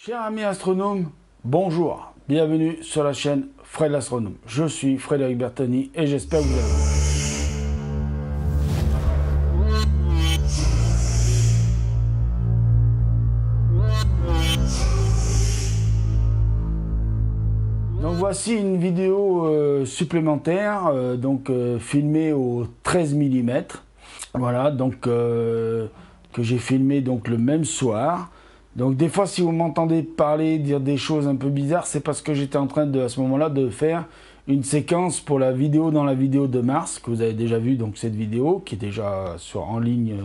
Chers amis astronomes, bonjour, bienvenue sur la chaîne Fred l'Astronome. Je suis Frédéric Bertoni et j'espère que vous allez bien. Donc voici une vidéo supplémentaire, filmée au 13 mm. Voilà, donc que j'ai filmé donc le même soir. Donc des fois, si vous m'entendez parler, dire des choses un peu bizarres, c'est parce que j'étais en train de, à ce moment-là, de faire une séquence pour la vidéo dans la vidéo de mars, que vous avez déjà vu, donc cette vidéo, qui est déjà en ligne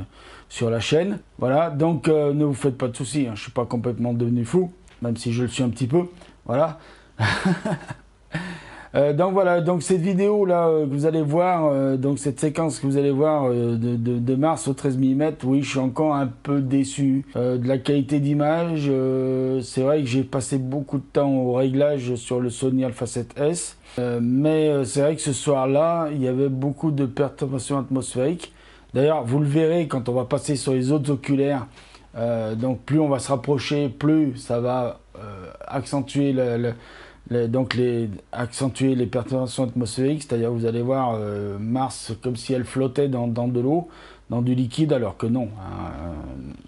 sur la chaîne. Voilà, donc ne vous faites pas de soucis, hein, je ne suis pas complètement devenu fou, même si je le suis un petit peu. Voilà. Donc voilà, donc cette vidéo là que vous allez voir, donc cette séquence que vous allez voir de mars au 13 mm, oui, je suis encore un peu déçu de la qualité d'image. C'est vrai que j'ai passé beaucoup de temps au réglage sur le Sony Alpha 7S, mais c'est vrai que ce soir-là, il y avait beaucoup de perturbations atmosphériques. D'ailleurs, vous le verrez quand on va passer sur les autres oculaires. Donc plus on va se rapprocher, plus ça va accentuer accentuer les perturbations atmosphériques, c'est-à-dire vous allez voir Mars comme si elle flottait dans de l'eau, dans du liquide, alors que non. Hein,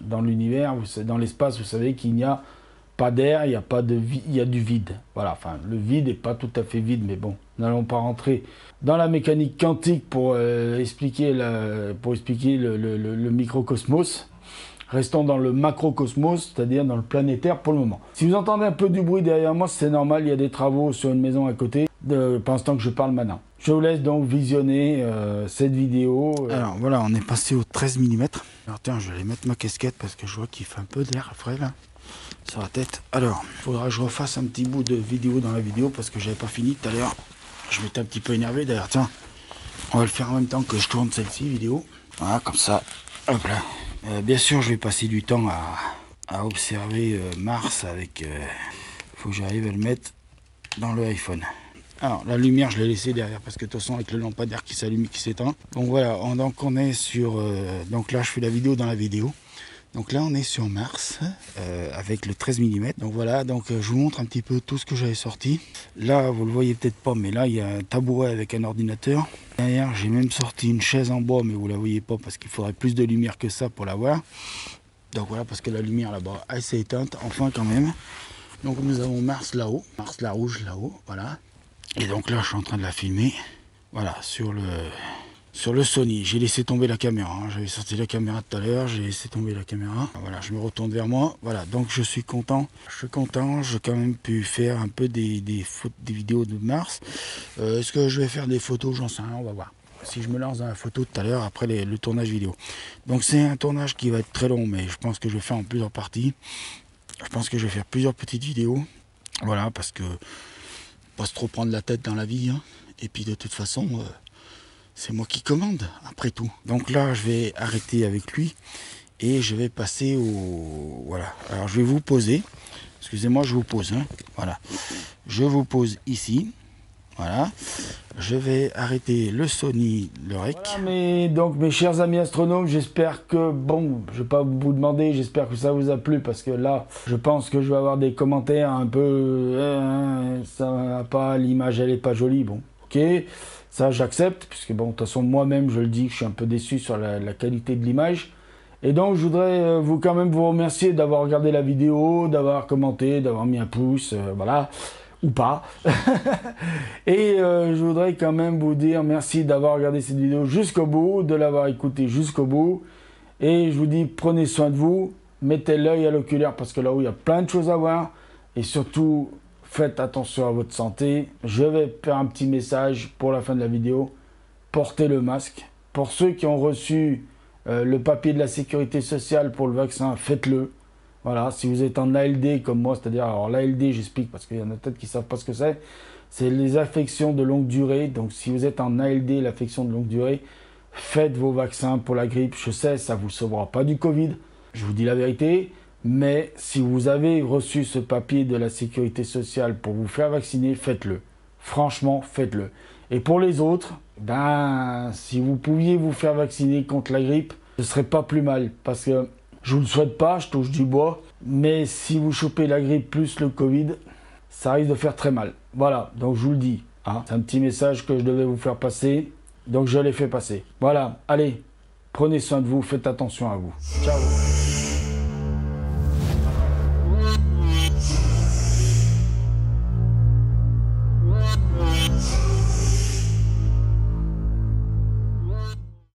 dans l'univers, dans l'espace, vous savez qu'il n'y a pas d'air, il n'y a pas de vie, il y a du vide. Voilà, enfin le vide n'est pas tout à fait vide, mais bon, n'allons pas rentrer dans la mécanique quantique pour expliquer le microcosmos. Restons dans le macrocosmos, c'est-à-dire dans le planétaire pour le moment. Si vous entendez un peu du bruit derrière moi, c'est normal, il y a des travaux sur une maison à côté, pendant ce temps que je parle maintenant. Je vous laisse donc visionner cette vidéo. Alors voilà, on est passé au 13 mm. Alors tiens, je vais aller mettre ma casquette parce que je vois qu'il fait un peu d'air frais là, sur la tête. Alors, il faudra que je refasse un petit bout de vidéo dans la vidéo parce que j'avais pas fini tout à l'heure. Je m'étais un petit peu énervé d'ailleurs, tiens. On va le faire en même temps que je tourne celle-ci vidéo. Voilà, comme ça, hop là. Bien sûr, je vais passer du temps à observer Mars avec... faut que j'arrive à le mettre dans le iPhone. Alors, la lumière, je l'ai laissée derrière parce que de toute façon, avec le lampadaire qui s'allume et qui s'éteint. Donc voilà, donc on est sur... donc là, je fais la vidéo dans la vidéo. Donc là, on est sur Mars avec le 13 mm. Donc voilà, donc je vous montre un petit peu tout ce que j'avais sorti. Là, vous le voyez peut-être pas, mais là, il y a un tabouret avec un ordinateur. Derrière, j'ai même sorti une chaise en bois, mais vous la voyez pas parce qu'il faudrait plus de lumière que ça pour la voir. Donc voilà, parce que la lumière là-bas, elle s'est éteinte, enfin quand même. Donc nous avons Mars là-haut, Mars la rouge là-haut, voilà. Et donc là, je suis en train de la filmer, voilà, sur le Sony. J'ai laissé tomber la caméra, hein. J'avais sorti la caméra tout à l'heure, j'ai laissé tomber la caméra. Voilà, je me retourne vers moi. Voilà, donc je suis content. Je suis content, j'ai quand même pu faire un peu des vidéos de Mars. Est-ce que je vais faire des photos? J'en sais rien, on va voir. Si je me lance dans la photo tout à l'heure, après le tournage vidéo. Donc c'est un tournage qui va être très long, mais je pense que je vais faire en plusieurs parties. Je pense que je vais faire plusieurs petites vidéos. Voilà, parce que pas se trop prendre la tête dans la vie, hein. Et puis de toute façon... c'est moi qui commande, après tout. Donc là, je vais arrêter avec lui et je vais passer au... Voilà. Alors, je vais vous poser. Excusez-moi, je vous pose. Hein. Voilà. Je vous pose ici. Voilà. Je vais arrêter le Sony, le REC. Voilà, donc, mes chers amis astronomes, j'espère que... Bon, je ne vais pas vous demander, j'espère que ça vous a plu parce que là, je pense que je vais avoir des commentaires un peu... ça va pas, l'image, elle n'est pas jolie. Bon, ok. Ça, j'accepte, puisque bon, de toute façon, moi-même, je le dis, je suis un peu déçu sur la qualité de l'image. Et donc, je voudrais quand même vous remercier d'avoir regardé la vidéo, d'avoir commenté, d'avoir mis un pouce, voilà, ou pas. Et je voudrais quand même vous dire merci d'avoir regardé cette vidéo jusqu'au bout, de l'avoir écoutée jusqu'au bout. Et je vous dis, prenez soin de vous, mettez l'œil à l'oculaire, parce que là-haut, il y a plein de choses à voir. Et surtout... faites attention à votre santé. Je vais faire un petit message pour la fin de la vidéo. Portez le masque. Pour ceux qui ont reçu le papier de la sécurité sociale pour le vaccin, faites-le. Voilà, si vous êtes en ALD comme moi, c'est-à-dire, alors l'ALD, j'explique parce qu'il y en a peut-être qui ne savent pas ce que c'est. C'est les affections de longue durée. Donc si vous êtes en ALD, l'affection de longue durée, faites vos vaccins pour la grippe. Je sais, ça ne vous sauvera pas du Covid. Je vous dis la vérité. Mais si vous avez reçu ce papier de la sécurité sociale pour vous faire vacciner, faites-le. Franchement, faites-le. Et pour les autres, ben, si vous pouviez vous faire vacciner contre la grippe, ce serait pas plus mal. Parce que Je vous le souhaite pas, je touche du bois. Mais si vous chopez la grippe plus le Covid, ça risque de faire très mal. Voilà, donc je vous le dis. Hein. C'est un petit message que je devais vous faire passer. Donc je l'ai fait passer. Voilà, allez, prenez soin de vous, faites attention à vous. Ciao.